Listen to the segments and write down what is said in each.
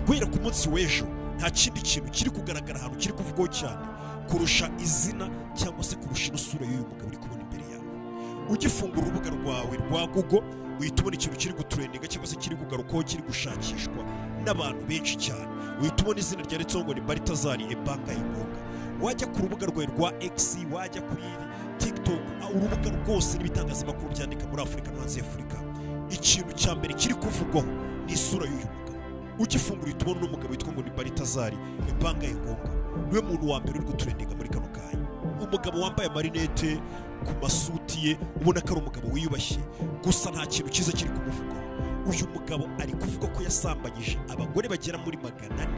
guhera ku munsi w'ejo nta kindi kintu kiri kugaragara ahantu kiri kuvugwaho cyane kurusha izina cyangwa se kurusha ino sura y'uyu mugabo uri kubona imbere yawe. Ugifungura urubuga rwawe rwa Google uhita ubona ikintu kiri gutrendinga cyangwa se kiri kugarukaho kiri gushakishwa n'abantu benshi cyane. Uhita ubona izina ryanditseho ngo ni Balthazar Ebanga Engonga. Wajya ku rubuga rwawe rwa X, wajya kuri TikTok, urubuga rwose n'ibitangazamakuru byandika muri Afurika no hanze y'Afurika, ikintu cya mbere kiri kuvugwaho ni isura y'uyu mugabo. Ugifungura uhita ubona n'umugabo witwa ngo ni Balthazar Ebanga Engonga. Niwe muntu wa mbere uri gutrendinga muri kano kanya. Umugabo wambaye amarinete ku masuti ye, ubona ko ari umugabo wiyubashye, gusa nta kintu cyiza kiri kumuvugaho. Uyu mugabo ari kuvuga ko yasambanyije abagore bagera muri 400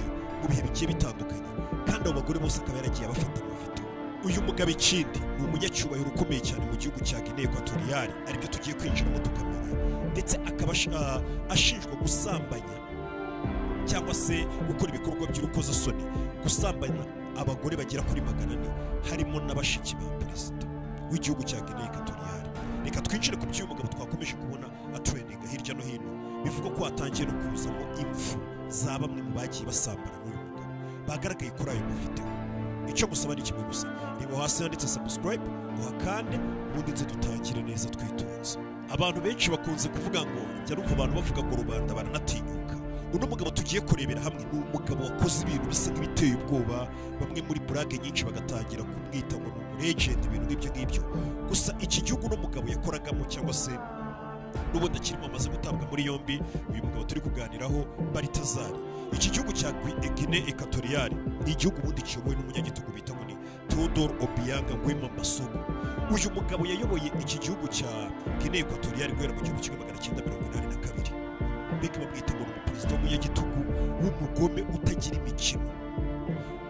mu bihe bigiye bitandukanye, kandi abo bagore bose akaba yaragiye abafata mu video. Uyu mugabo ikindi ni umunyacyubahiro ukomeye cyane mu gihugu cya Guinea Equatoriale, ariko tugiye kwinjiramo tukamenya, ndetse akaba ashinjwa gusambanya cyangwa se gukora ibikorwa by'urukozasoni, gusambanya abagore bagera kuri 400 harimo n'abashiki ba perezida w'igihugu cya Guinea Equatoriale. Reka twinjire ku by'uyu mugabo twakomeje kubona atrendinga hirya no hino, bivuga ko hatangiye no kuzamo impfu za bamwe mu bagiye basambana n'uyu mugabo bagaragaye kuri ayo mavideo. Icyo gusaba ni kimwe gusa, reba hasi handitse subscribe uhakande, ubundi nze dutangire neza twitonze. Abantu benshi bakunze kuvuga ngo, njya numva abantu bavuga ngo rubanda baranatinyuka. Uno mugabo tugiye kurebera hamwe ni umugabo wakoze ibintu bisa nk'ibiteye ubwoba, bamwe muri burage nyinshi bagatangira kumwita ngo ni umurejenti, ibintu nk'ibyo ngibyo. Gusa iki gihugu uno mugabo yakoragamo cyangwa se n'ubundi akirimo amaze gutabwa muri yombi, uyu mugabo turi kuganiraho Balthazar. Iki gihugu cya Guinea Equatoriale ni igihugu ubundi kiyobowe n'umunyagitugu bita ngo ni Theodore Obiang Nguema Massogo. Uyu mugabo yayoboye iki gihugu cya Guinea Equatoriale guhera mu 1982. Mbega bamwita ngo ni umuperezida w'umunyagitugu w'umugome utagira imikino.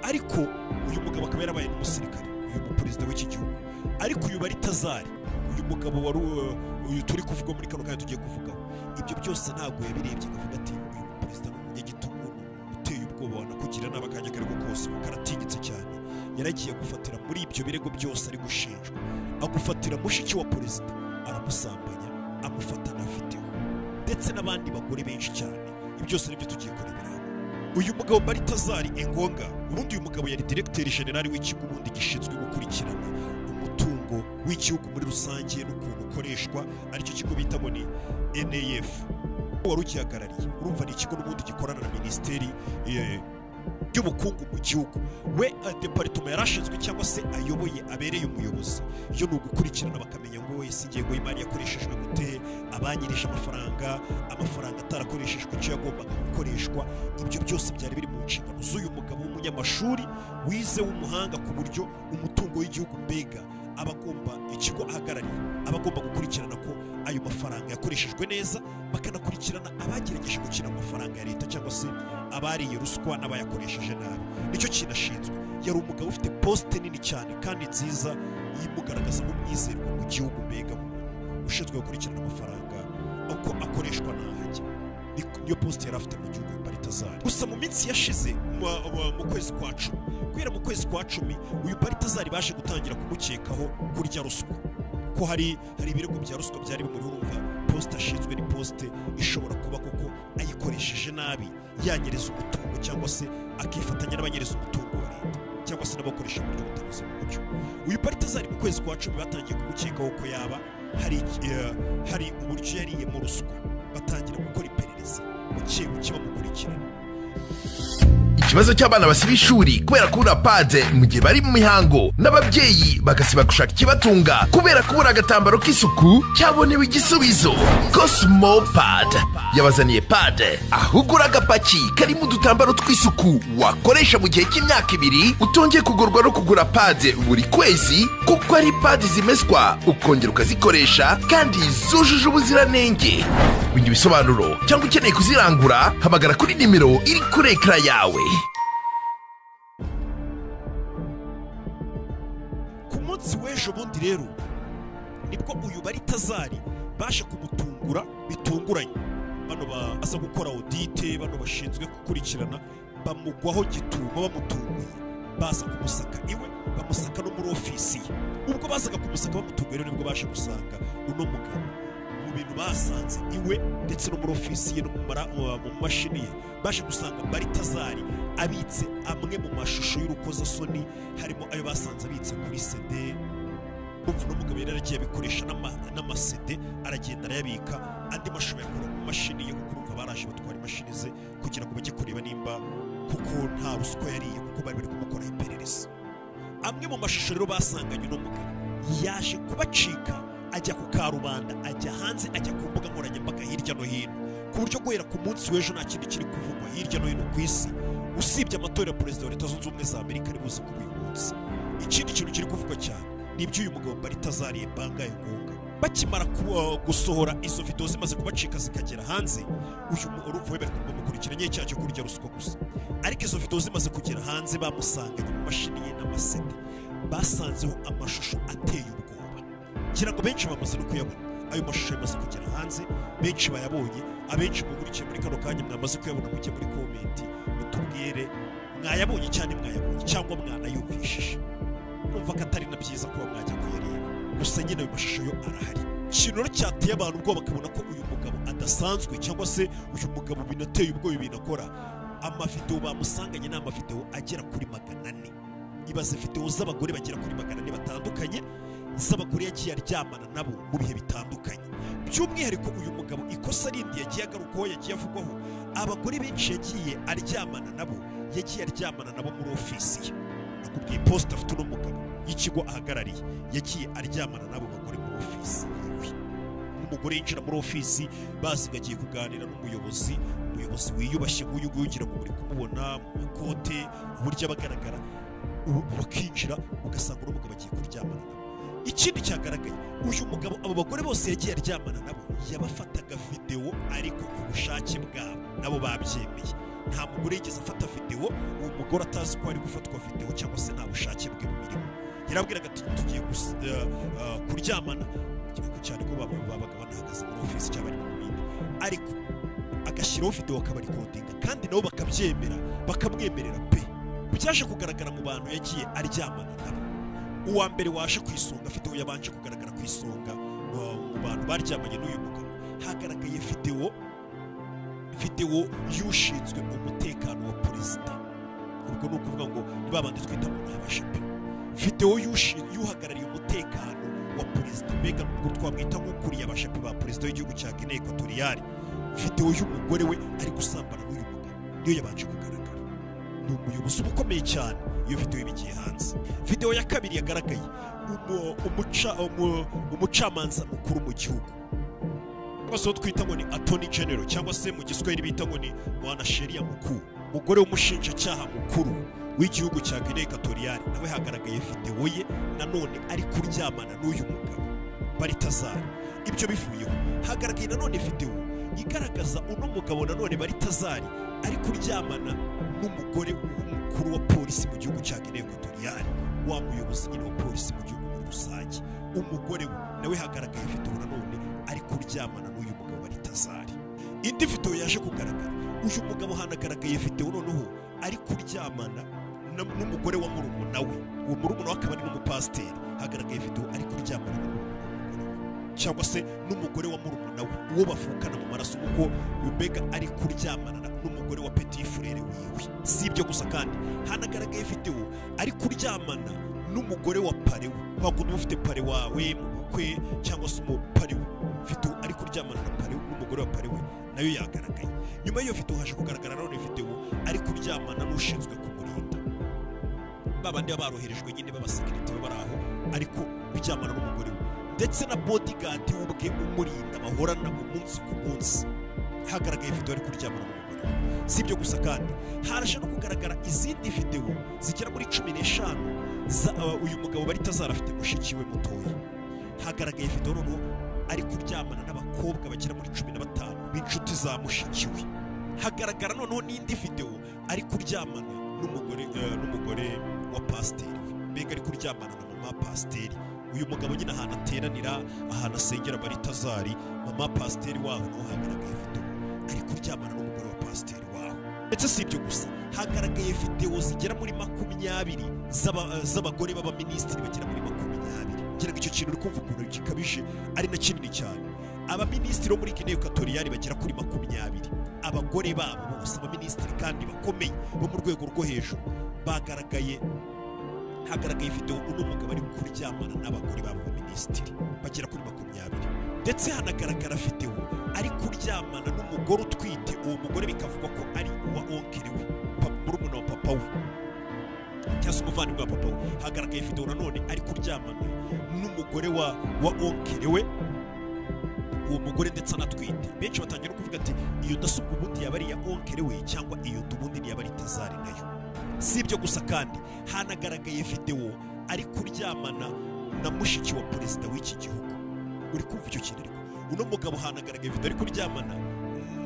Ariko uyu mugabo akaba yarabaye n'umusirikare, uyu muperezida w'iki gihugu. Ariko uyu Balthazar, uyu mugabo wari uyu turi kuvuga muri kano kanya tugiye kuvugaho, ibyo byose ntabwo yabirebye akavuga ati uyu muperezida w'umunyagitugu uteye ubwoba wanakugira n'abakanya kariko kose karatinyitse cyane. Yaragiye gufatira muri ibyo birego byose ari gushinjwa, agufatira mushiki wa perezida aramusambanya, amufata na video, ndetse n'abandi bagore benshi cyane. Ibyo byose nibyo tugiye kurebera. Uyu mugabo Balthazar Engonga, ubundi uyu mugabo yari Directeur General w'ikigo ubundi gishinzwe gukurikirana umutungo w'igihugu muri rusange n'ukuntu ukoreshwa, aricyo kigo bita ngo ni NAF. Wari ukihagarariye, urumva ni ikigo n'ubundi gikorana na Minisiteri y'ubukungu mu gihugu. We departement yarashinzwe cyangwa se ayoboye, abereye umuyobozi, iyo ni ugukurikirana bakamenya ngo wese ingengo y'imari yakoreshejwe gute, abanyirije amafaranga atarakoreshejwe icyo yagombaga gukoreshwa. Ibyo byose byari biri mu nshingano z'uyu mugabo w'umunyamashuri wize w'umuhanga, ku buryo umutungo w'igihugu mbega abagomba ikigo ahagarariye abagomba gukurikirana ko ayo mafaranga yakoreshejwe neza, bakanakurikirana abagerageje gukina amafaranga ya leta cyangwa se abariye ruswa n'abayakoresheje nabi. Nicyo kintu ashinzwe. Yari umugabo ufite poste nini cyane kandi nziza yimugaragaza nk'umwizerwa mu gihugu, mbega ushinzwe gukurikirana amafaranga uko akoreshwa n'ahajya. Niyo poste yari afite mu gihugu Balthazar. Gusa mu minsi yashize mu kwezi kwa 10, guhera mu kwezi kwa 10, uyu Balthazar baje gutangira kumukekaho kurya ruswa, ko hari ibirego bya ruswa byari bimuri. Urumva poste ashinzwe ni poste ishobora kuba koko ayikoresheje nabi, yanyereza umutungo cyangwa se akifatanya n'abanyereza umutungo wa leta cyangwa se n'abakoresha mu buryo butanoze mu mucyo. Uyu Balthazar mu kwezi kwa 10 batangiye kumukekaho ko yaba hari uburyo yariye mu ruswa, batangira gukora iperereza buke bamukurikirana. Ikibazo cy'abana basiba ishuri kubera kubura pade mu gihe bari mu mihango, n'ababyeyi bagasiba gushaka ikibatunga kubera kubura agatambaro k'isuku, cyabonewe igisubizo. Cosmo Pad yabazaniye pade aho ugura agapaki karimo udutambaro tw'isuku wakoresha mu gihe cy'imyaka 2, utongeye kugurwa no kugura pade buri kwezi, kuko ari pade zimeswa ukongera ukazikoresha kandi zujuje ubuziranenge. Bindi bisobanuro cyangwa ukeneye kuzirangura, hamagara kuri nimero iri kuri ekara yawe. Ku munsi w'ejo bundi rero nibwo uyu Balthazar baje kumutungura bitunguranye. Bano baza gukora audite, bano bashinzwe gukurikirana, bamugwaho gitumo bamutunguye, baza kumusaka iwe, bamusaka no muri ofisi ye. Ubwo bazaga kumusaka bamutunguye rero nibwo baje gusanga uno mugabo mu bintu basanze iwe ndetse no muri ofisi ye no mu mashini ye, baje gusanga Baritazari abitse amwe mu mashusho y'urukozasoni, harimo ayo basanze abitse kuri CD. Umva no mugabo yaragiye abikoresha n'amasede, aragenda arayabika, andi mashusho yakora mu mashini ye, kuko urumva baraje batwara imashini ze kugira ngo bajye kureba nimba kuko nta ruswa yariye, kuko bari kumukoraho iperereza. Amwe mu mashusho rero basanganye uno mugabo yaje kubacika, ajya ku karubanda, ajya hanze, ajya ku mbuga nkoranyambaga hirya no hino, ku buryo guhera ku munsi w'ejo nta kindi kiri kuvugwa hirya no hino ku isi usibye amatora ya perezida wa Leta Zunze Ubumwe za Amerika ari buze kuri uyu munsi. Ikindi kintu kiri kuvugwa cyane ni iby'uyu mugabo Baritazari Bangaye Ngonga. Bakimara gusohora izo video zimaze kubacika zikagera hanze, uyu urumva bari kumukurikiranye icyaha cyo kurya ruswa gusa, ariko izo video zimaze kugera hanze bamusanganye mu mashini ye n'amasede, basanzeho amashusho ateye ubwoba. Ngira ngo benshi bamaze no kuyabona ayo mashusho yamaze kugera hanze, benshi bayabonye. Abenshi mugurikiye muri kano kanya mwamaze kuyabona, mujye muri komenti mutubwire mwayabonye cyangwa mwanayumvishije. Numva ko atari na byiza kuba mwajya kuyareba, gusa nyine ayo mashusho yo arahari. Ikintu rero cyateye abantu ubwoba bakabona ko uyu mugabo adasanzwe, cyangwa se uyu mugabo binateye ubwoba ibintu akora. Amavideo bamusanganye ni amavideo agera kuri 400. Ibaze video z'abagore bagera kuri 400 batandukanye, z'abagore yagiye aryamana nabo mu bihe bitandukanye. By'umwihariko uyu mugabo ikosa rindi yagiye agarukaho, yagiye avugwaho, abagore benshi yagiye aryamana nabo muri ofisi ye. Nakubwiye post afite uno mugabo y'ikigo ahagarariye, yagiye aryamana nabo bagore muri ofisi yiwe. Umugore yinjira muri ofisi bazigagiye kuganira n'umuyobozi wiyubashye nk'uyu nguyu, ugira ngo muri kumubona mu kote uburyo abagaragara, bakinjira ugasanga uno mugabo agiye kuryamana nabo. Ikindi cyagaragaye, uyu mugabo abo bagore bose yagiye aryamana nabo yabafataga video ariko ku bushake bwabo, nabo babyemeye. Nta mugore yigeze afata video uwo mugore atazi ko ari gufatwa video cyangwa se nta bushake bwe bubirimo. Yarabwiraga ati tugiye kuryamana, cyane ko babaga banahagaze muri ofisi cyangwa ari mu bindi, ariko agashyiraho video akabarikodinga kandi nabo bakabyemera, bakamwemerera pe. Byaje kugaragara mu bantu yagiye aryamana nabo. Uwa mbere waje ku isonga, video yabanje kugaragara ku isonga mu bantu baryamanye n'uyu mugabo, hagaragaye video y'ushinzwe umutekano wa perezida. Ubwo ni ukuvuga ngo ni babandi twita mu n'abashepe. Video y'uhagarariye umutekano wa perezida, mbega nubwo twamwita nk'ukuriye abashepe ba perezida w'igihugu cya Guinea Equatoriale. Video y'umugore we ari gusambana n'uyu mugabo niyo yabanje kugaragara. Ni umuyobozi ukomeye cyane. Iyo video ibigiye hanze. Video ya kabiri yagaragaye umucamanza mukuru mu gihugu, abaso twita ngo ni Attorney General, cyangwa se mu Giswahili bita ngo ni mwanasheria mukuru, umugore w'umushinjacyaha mukuru w'igihugu cya Guinea Equatoriale. Nawe hagaragaye video ye nanone ari kuryamana n'uyu mugabo Baritazari. Ibyo bivuyeho hagaragaye nanone video igaragaza uno mugabo nanone Baritazari ari kuryamana n'umugore w'umukuru wa polisi mu gihugu cya Guinea Equatoriale, wa muyobozi nyine wa polisi mu gihugu muri rusange. Umugore we nawe hagaragaye video nanone ari kuryamana n'uyu mugabo Baritazari. Indi video yaje kugaragara, uyu mugabo hanagaragaye video noneho ari kuryamana n'umugore wa murumuna we. Uwo murumuna we akaba ari n'umupasiteri. Hagaragaye video ari kuryamana cyangwa se n'umugore wa murumuna we, uwo bavukana mu maraso, kuko mbega ari kuryamana n'umugore wa petit frere wiwe. Si ibyo gusa kandi hanagaragaye video ari kuryamana n'umugore wa pare we. Bakunda ufite pare wawe mu bukwe cyangwa se umupare we, video ari kuryamana na pare n'umugore wa pare we nayo yagaragaye. Nyuma y'iyo video haje kugaragara none video ari kuryamana n'ushinzwe kumurinda, babandi baroherejwe nyine b'abasekirite bari aho, ariko kuryamana n'umugore we ndetse na bodyguard ubwe umurinda bahorana umunsi ku munsi. Hagaragaye video ari kuryamana n'umugore. Si ibyo gusa kandi harashe no kugaragara izindi video zigera muri 15 za uyu mugabo Baritazari afite mushiki we mutoya. Hagaragaye video noneho ari kuryamana n'abakobwa bagera muri 15 b'inshuti za mushiki we. Hagaragara noneho n'indi video ari kuryamana n'umugore wa pasiteri we, mbega ari kuryamana na mama pasiteri. Uyu mugabo nyine ahantu ateranira, ahantu asengera Baritazari, mama pasiteri waho naho hagaragaye video ari kuryamana n'umugore wa pasiteri waho. Ndetse si ibyo gusa, hagaragaye video zigera muri 20 z'abagore b'abaminisitiri bagera muri 20. Ngira ngo icyo kintu uri kumva ukuntu gikabije ari na kinini cyane. abaminisitiri bo muri Guinea Equatoriale bagera kuri 20, abagore babo bose abaminisitiri kandi bakomeye bo mu rwego rwo hejuru hagaragaye video uno mugabo ari kuryamana n'abagore babo baminisitiri bagera kuri 20, ndetse hanagaragara video ari kuryamana n'umugore utwite. Uwo mugore bikavugwa ko ari uwa onkere we, murumuna wa papa we cyangwa se umuvandimwe wa papa we. Hagaragaye video nanone ari kuryamana n'umugore wa onkere we, uwo mugore ndetse anatwite. Benshi batangira kuvuga ati iyo ndasubwa ubundi yaba ari iya onkere we cyangwa iyo ubundi yaba ari Tazari nayo. Si ibyo gusa kandi hanagaragaye video ari kuryamana na mushiki wa perezida w'iki gihugu. Uri kumva icyo kintu ariko uno mugabo hanagaragaye video ari kuryamana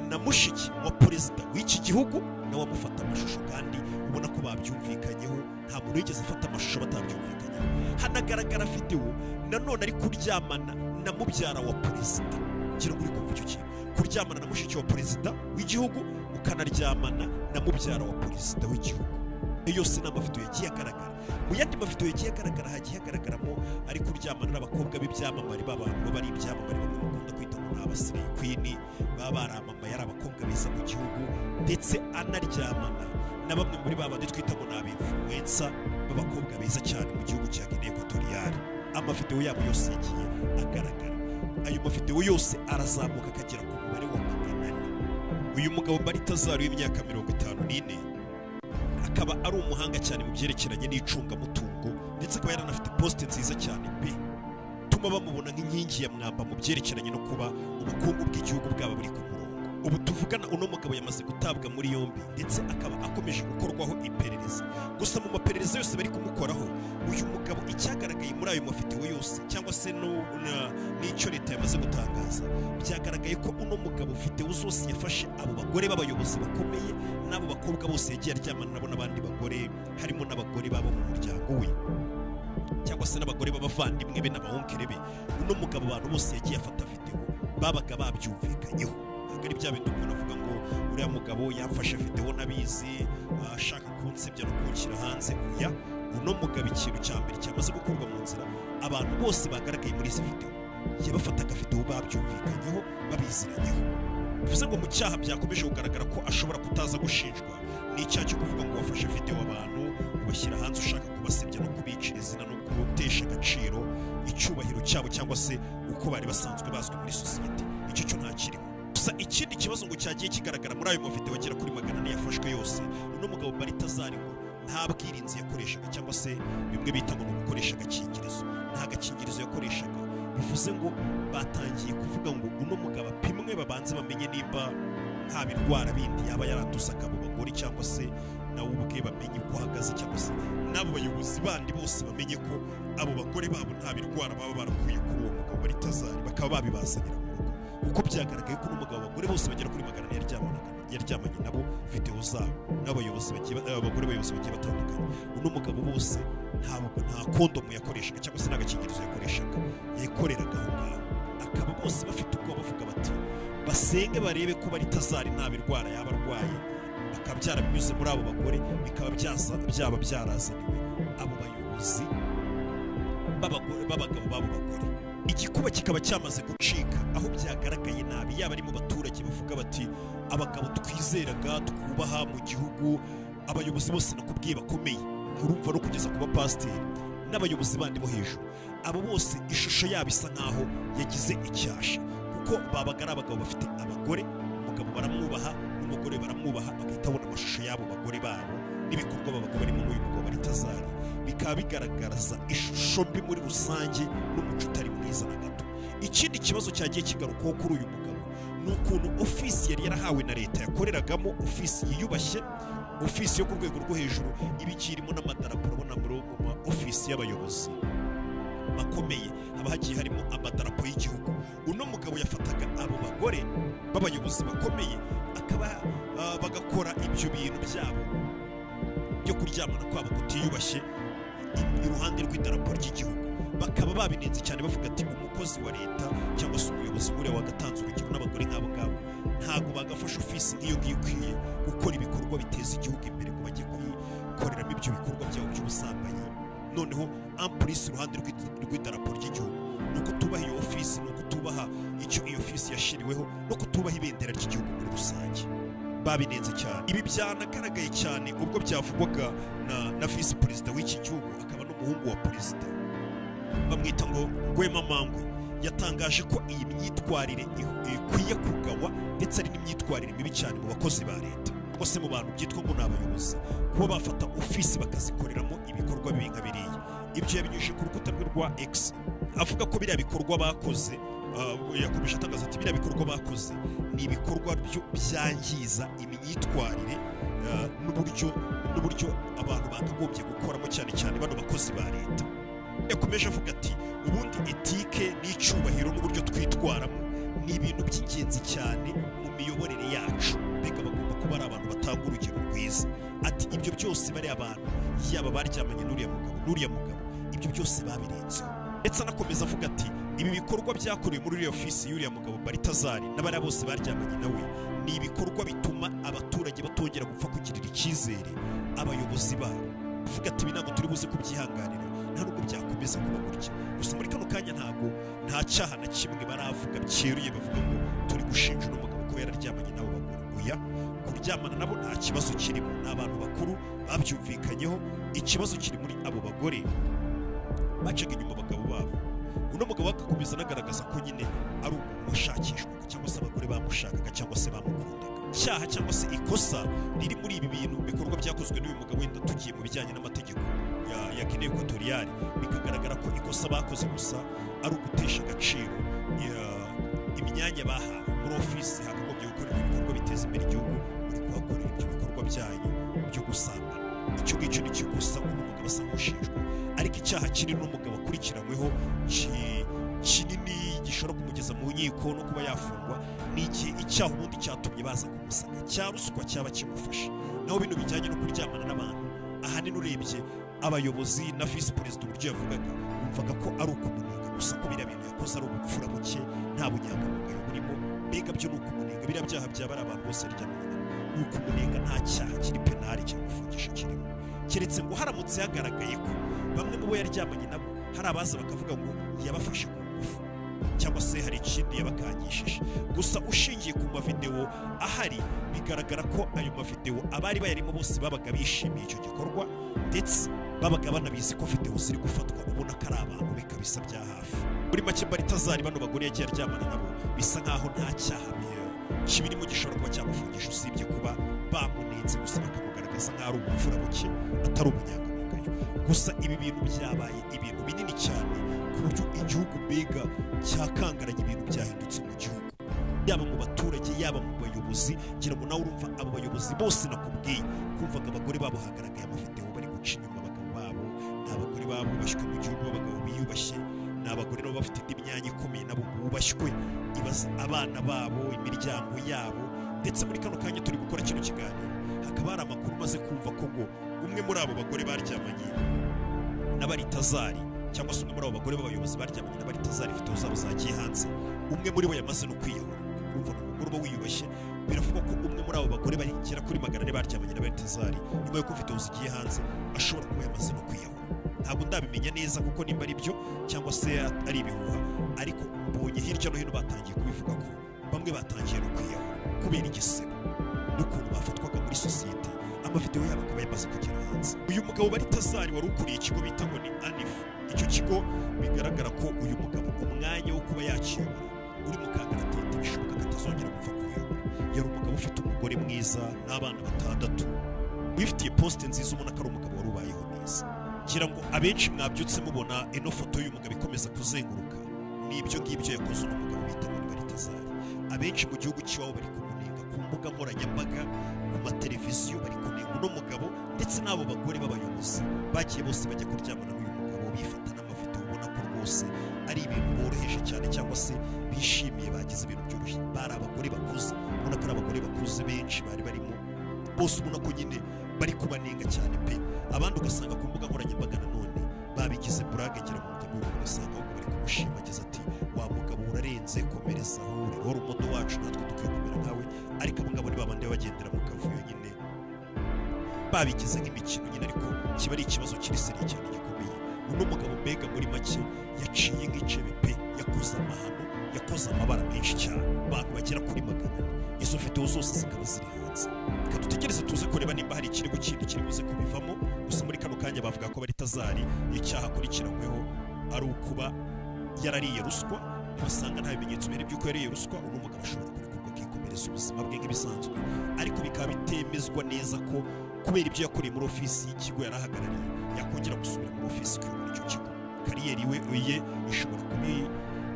na mushiki wa perezida w'iki gihugu nawe amufata amashusho, kandi ubona ko babyumvikanyeho, nta muntu wigeze afata amashusho batabyumvikanyeho. Hanagaragara video nanone ari kuryamana na mubyara wa perezida. Ngira ngo uri kumva icyo kintu, kuryamana na mushiki wa perezida w'igihugu ukanaryamana na mubyara wa perezida w'igihugu. Yose ni amafoto yagiye agaragara. Mu yandi mafoto yagiye agaragara hagiye hagaragaramo ari kuryamana n'abakobwa b'ibyamamare b'abantu bari ibyamamare bamwe bakunda kwita ngo ni abasiriya queen, baba baramamaye ari abakobwa beza mu gihugu, ndetse anaryamana na bamwe muri babandi twita ngo ni ab'influencer b'abakobwa beza cyane mu gihugu cya Guinea Equatoriale. Amafoto yabo yose yagiye agaragara. Ayo mafoto yose arazamuka akagera ku mubare wa 400. Uyu mugabo Mbari Tazari w'imyaka 54 akaba ari umuhanga cyane mu byerekeranye n'icungamutungo, ndetse akaba yaranafite poste nziza cyane tuma bamubona nk'inkingi ya mwamba mu byerekeranye no kuba ubukungu bw'igihugu bwaba buri ku murongo. Ubu tuvugana uno mugabo yamaze gutabwa muri yombi, ndetse akaba akomeje gukorwaho iperereza. Gusa mu maperereza yose bari kumukoraho, uyu mugabo icyagaragaye muri ayo mafoto yose cyangwa se n'icyo leta yamaze gutangaza, byagaragaye ko uno mugabo video zose yafashe abo bagore b'abayobozi bakomeye n'abo bakobwa bose yagiye aryamana nabo n'abandi bagore, harimo n'abagore baba mu muryango we cyangwa se n'abagore b'abavandimwe be n'abahonkere be. Uno mugabo abantu bose yagiye afata video babaga babyumvikanyeho. Ari bya bintu umuntu avuga ngo uriya mugabo yamfashe video nabizi ashaka kunsebya no kunshyira hanze. Oya, uno mugabo ikintu cya mbere cyamaze gukorwa mu nzira, abantu bose bagaragaye muri izi video yabafataga video babyumvikanyeho babiziranyeho. Bivuze ngo mu cyaha byakomeje kugaragara ko ashobora kutaza gushinjwa n'icyaha cyo kuvuga ngo wafashe video abantu ubashyira hanze ushaka kubasebya no kubicira izina no gutesha agaciro icyubahiro cyabo cyangwa se uko bari basanzwe bazwi muri sosiyete. Icyo cyo nta kirimo. Gusa ikindi kibazo ngo cyagiye kigaragara muri ayo mavideo agera kuri 400 yafashwe yose, uno mugabo Mbari Tazari ngo nta bwirinzi yakoreshaga, cyangwa se bimwe bita ngo gukoresha agakingirizo. Nta gakingirizo yakoreshaga. Bivuze ngo batangiye kuvuga ngo uno mugabo apimwe babanze bamenye nimba nta birwara bindi yaba yaranduzaga mu bagore, cyangwa se nawe ubwe bamenye uko ahagaze, cyangwa se n'abo bayobozi bandi bose bamenye ko abo bagore babo nta birwara baba barakuye kuri uwo mugabo Mbari Tazari, bakaba babibazanira mu rugo. Kuko byagaragaye ko n'umugabo abagore bose bagera kuri 400 yaryamanye nabo video zabo n'abayobozi abagore bayobozi bagiye batandukanye. Uno mugabo bose nta kondomu yakoreshaga cyangwa se n'agakingirizo yakoreshaga, yakoreraga aho ngaho. Akaba bose bafite ubwoba bavuga bati basenge barebe ko Mbari Tazari nta birwara yaba arwaye, bakaba byarabinyuze muri abo bagore, bikaba byaba byarazaniwe abo bayobozi b'abagabo b'abo bagore. Igikuba kikaba cyamaze gucika, aho byagaragaye nabi yaba ari mu baturage bavuga bati abagabo twizeraga twubaha mu gihugu, abayobozi bose nakubwiye bakomeye, urumva no kugeza ku bapasiteri n'abayobozi bandi bo hejuru. Abo bose ishusho yabo isa nkaho yagize icyasha, kuko babaga ari abagabo bafite abagore, umugabo baramwubaha n'umugore baramwubaha, bagahita babona amashusho y'abo bagore babo n'ibikorwa babaga barimo n'uyu mugabo Mbari Tazari, bikaba bigaragaza ishusho mbi muri rusange n'umuco utari mwiza na gato. Ikindi kibazo cyagiye kigarukaho kuri uyu mugabo ni ukuntu ofisi yari yarahawe na leta yakoreragamo, ofisi yiyubashye, ofisi yo ku rwego rwo hejuru, ibikirimo n'amadarapo. Urabona muri ofisi y'abayobozi bakomeye haba hagiye harimo amadarapo y'igihugu. Uno mugabo yafataga abo bagore b'abayobozi bakomeye bagakora ibyo bintu byabo byo kuryamana kwabo kutiyubashye iruhande rw'idarapo ry'igihugu. Bakaba babinenze cyane bavuga ati umukozi wa leta cyangwa se umuyobozi w'uriya wagatanze urugero n'abagore nk'abo ngabo ntabwo bagafasha ofisi nk'iyo ngiyo ikwiye gukora ibikorwa biteza igihugu imbere, ngo bajye kuyikoreramo ibyo bikorwa byabo by'ubusambanyi noneho ampulisi iruhande rw'idarapo ry'igihugu. Ni uko tubaha iyo ofisi, ni uko tubaha icyo iyo ofisi yashiriweho, no kutubaha ibendera ry'igihugu muri rusange. Babinenze cyane. Ibi byanagaragaye cyane ubwo byavugwaga na visi perezida w'iki gihugu, akaba n'umuhungu wa perezida, bamwita ngo Rwema Mangwe. Yatangaje ko iyi myitwarire ikwiye kugawa, ndetse ari n'imyitwarire mibi cyane mu bakozi ba leta, bose mu bantu byitwa ngo ni abayobozi, kuba bafata ofisi bakazikoreramo ibikorwa bibi nka biriya. Ibyo yabinyujije ku rukuta rwe rwa X, avuga ko biriya bikorwa bakoze, yakomeje atangaza ati biriya bikorwa bakoze ni ibikorwa byangiza imyitwarire n'uburyo abantu bakagombye gukoramo, cyane cyane bano bakozi ba leta. Yakomeje avuga ati ubundi etike n'icyubahiro n'uburyo twitwaramo ni ibintu by'ingenzi cyane mu miyoborere yacu, mbega bagomba kuba ari abantu batanga urugero rwiza. Ati ibyo byose bari abantu, yaba baryamanye n'uriya mugabo, ibyo byose babirenzeho. Ndetse anakomeza avuga ati ibi bikorwa byakorewe muri uriya ofisi y'uriya mugabo Baritazari n'abariya bose baryamanye nawe ni ibikorwa bituma abaturage batongera gupfa kugirira icyizere abayobozi babo. Avuga ati ibi ntabwo turi buze kubyihanganira, nta nubwo byakomeza kuba gutya. Gusa muri kano kanya ntabwo nta cyaha na kimwe baravuga cyeruye bavuga ngo turi gushinja uno mugabo ko yararyamanye n'abo bagore. Oya, kuryamana nabo nta kibazo kirimo, ni abantu bakuru babyumvikanyeho. Ikibazo kiri muri abo bagore bacaga inyuma abagabo babo. Uno mugabo agakomeza anagaragaza ko nyine ari umuntu washakishwaga, cyangwa se abagore bamushakaga cyangwa se bamukundaga. Icyaha cyangwa se ikosa riri muri ibi bintu bikorwa byakozwe n'uyu mugabo, wenda tugiye mu bijyanye n'amategeko ya Guinea Equatoriale, bikagaragara ko ikosa bakoze gusa ari ugutesha agaciro imyanya bahawe muri ofisi hakagombye gukorera ibikorwa biteza imbere igihugu, muri kuhakorera ibyo bikorwa byanyu byo gusambana. Icyo ngicyo ni cyo gusa uno mugabo asa nk'ushinjwa, ariko icyaha kiri n'umugabo akurikiranyweho kinini gishobora kumugeza mu nkiko no kuba yafungwa, ni igihe icyaha ubundi cyatumye baza kumusaka cya ruswa cyaba kimufashe. Naho bino bijyanye no kuryamana n'abantu, ahanini urebye abayobozi na visi perezida uburyo yavugaga, wumvaga ko ari ukumunenga gusa, ko biriya bintu yakoze ari ubupfura buke, nta bunyangamugayo burimo. Mbega byo ni ukumunenga, biriya byaha byaba ari abantu bose yaryamanye nabo, ni ukumunenga, nta cyaha kiri penali cyangwa gufungisha kirimo. Keretse ngo haramutse hagaragaye ko bamwe mu bo yaryamanye nabo hari abaza bakavuga ngo yabafashe ku ngufu, cyangwa se hari ikindi yabakangishije. Gusa ushingiye ku mavidewo ahari, bigaragara ko ayo mavidewo abari bayarimo bose babaga bishimiye icyo gikorwa, ndetse babaga banabizi ko videwo ziri gufatwa, ubona ko ari abantu bikabisa bya hafi. Muri make Baritazari bano bagore yagiye aryamana nabo bisa nkaho nta cyaha kibirimo gishobora kuba cyamufungisha, usibye kuba bamunenze gusa bakamugaragaza nk'aho ari ubupfura buke, atari ubunyangamugayo. Gusa ibi bintu byabaye ibintu binini cyane ku buryo igihugu mbega cyakangaranye, ibintu byahindutse mu gihugu, yaba mu baturage yaba mu bayobozi. Ngira ngo nawe urumva abo bayobozi bose nakubwiye, kumvaga abagore babo hagaragaye amavideo bari guca inyuma abagabo babo, ni abagore babo bubashywe mu gihugu, abagabo biyubashye, ni abagore nabo bafite indi myanya ikomeye nabo bubashywe, ibaza abana babo, imiryango yabo. Ndetse muri kano kanya turi gukora kino kiganiro, hakaba hari amakuru maze kumva ko ngo umwe muri abo bagore baryamanye na Baritazari, cyangwa se umwe muri abo bagore b'abayobozi baryamanye na Baritazari, video zabo zagiye hanze, umwe muri bo yamaze no kwiyahura. Urumva umugore uba wiyubashye, biravugwa ko umwe muri abo bagore bagera kuri 400 baryamanye na Baritazari, nyuma y'uko video zigiye hanze ashobora kuba yamaze no kwiyahura. Ntabwo ndabimenya neza kuko nimba ari byo cyangwa se ari ibihuha, ariko mbonye hirya no hino batangiye kubivuga ko bamwe batangiye no kwiyahura kubera igisebo n'ukuntu bafatwaga muri sosiyete, amavideo yabo akaba yamaze kugera hanze. Uyu mugabo Baritazari wari ukuriye ikigo bita ngo ni ANIF. Icyo kigo bigaragara ko uyu mugabo umwanya wo kuba yakiyobora uri mu kangaratete, bishoboka ko atazongera gupfa kuyobora. Yari umugabo ufite umugore mwiza n'abana 6, wifitiye poste nziza, ubona ko ari umugabo wari ubayeho neza. Ngira ngo abenshi mwabyutse mubona ino foto y'uyu mugabo ikomeza kuzenguruka, ni ibyo ngibyo yakoze uno mugabo bita ngo Baritazari. Abenshi mu gihugu cy'iwabo bari kumunenga ku mbuga nkoranyambaga, ku mateleviziyo bari kunenga uno mugabo, ndetse n'abo bagore b'abayobozi bagiye bose bajya kuryamana n'uyu mugabo, bifata n'amavideo, ubona ko rwose ari ibintu boroheje cyane, cyangwa se bishimiye, bagize ibintu byoroshye. Bari abagore bakuze, ubona ko ari abagore bakuze benshi bari barimo, bose ubona ko nyine bari kubanenga cyane pe. Abandi ugasanga ku mbuga nkoranyambaga nanone babigize burage, ngira ngo mujye mubona, ugasanga ahubwo bari kumushimagiza ati wa mugabo urarenze, komereza aho uri, wari umudo wacu, natwe dukwiye kumera nkawe. Ariko abo ngabo ni babandi bagendera mu kavuyo nyine, babigize nk'imikino nyine, ariko kiba ari ikibazo kiri seriye cyane gikomeye. uno mugabo mbega muri make yaciye nk'icebe pe, yakoze amahano, yakoze amabara menshi cyane, abantu bagera kuri 100. izo video zose zikaba ziri hanze. Reka dutegereze tuze kureba nimba hari ikirego kindi kiri buze kubivamo. Gusa muri kano kanya bavuga ko Baritazari icyaha akurikiranyweho ari ukuba yarariye ruswa, basanga nta bimenyetso biri by'uko yariye ruswa, uno mugabo ashobora kurekurwa akikomereza ubuzima bwe nk'ibisanzwe, ariko bikaba bitemezwa neza ko kubera ibyo yakoreye muri ofisi y'ikigo yarahagarariye yakongera gusubira muri ofisi kuyobora icyo kigo. Kariyeri ye ishobora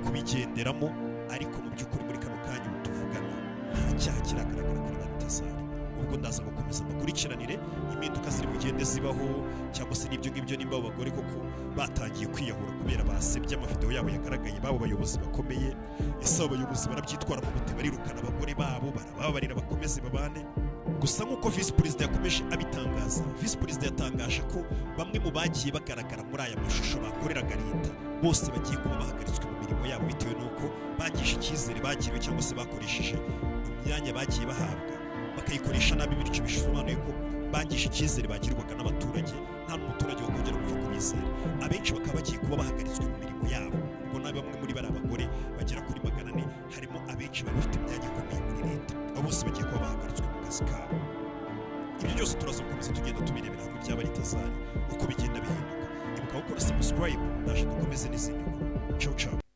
kubigenderamo, ariko mu by'ukuri muri kano kanya tuvugana nta cyaha kiragaragara kuri Baritazari. Ubwo ndaza gukomeza makurikiranire impinduka ziri bugende zibaho, cyangwa se n'ibyo ngibyo nimba abo bagore koko batangiye kwiyahura kubera basebye amavideo yabo yagaragaye babo bayobozi bakomeye. Ese abo bayobozi barabyitwara mu gute, barirukana abagore babo, barababarira bakomeze babane? Gusa nk'uko Visi Perezida yakomeje abitangaza, Visi Perezida yatangaje ko bamwe mu bagiye bagaragara muri aya mashusho bakoreraga leta bose bagiye kuba bahagaritswe mu mirimo yabo bitewe n'uko bagisha icyizere bagiriwe cyangwa se bakoresheje imyanya bagiye bahabwa bakayikoresha nabi, bityo bisobanuye ko bangisha icyizere bagirwaga n'abaturage, nta n'umuturage wakongera gupfa kubizera. Abenshi bakaba bagiye kuba bahagaritswe mu mirimo yabo. Ubwo nabi bamwe muri bari abagore bagera kuri 400, harimo abenshi bari bafite imyanya ikomeye muri leta, abo bose bagiye kuba bahagaritswe mu kazi kabo. Ibyo byose turaza gukomeza tugenda tubirebera hamwe bya Baritazari uko bigenda bihinduka. Ibuka gukora subscribe, ndaje dukomeze n'izindi nkuru. Ciao ciao.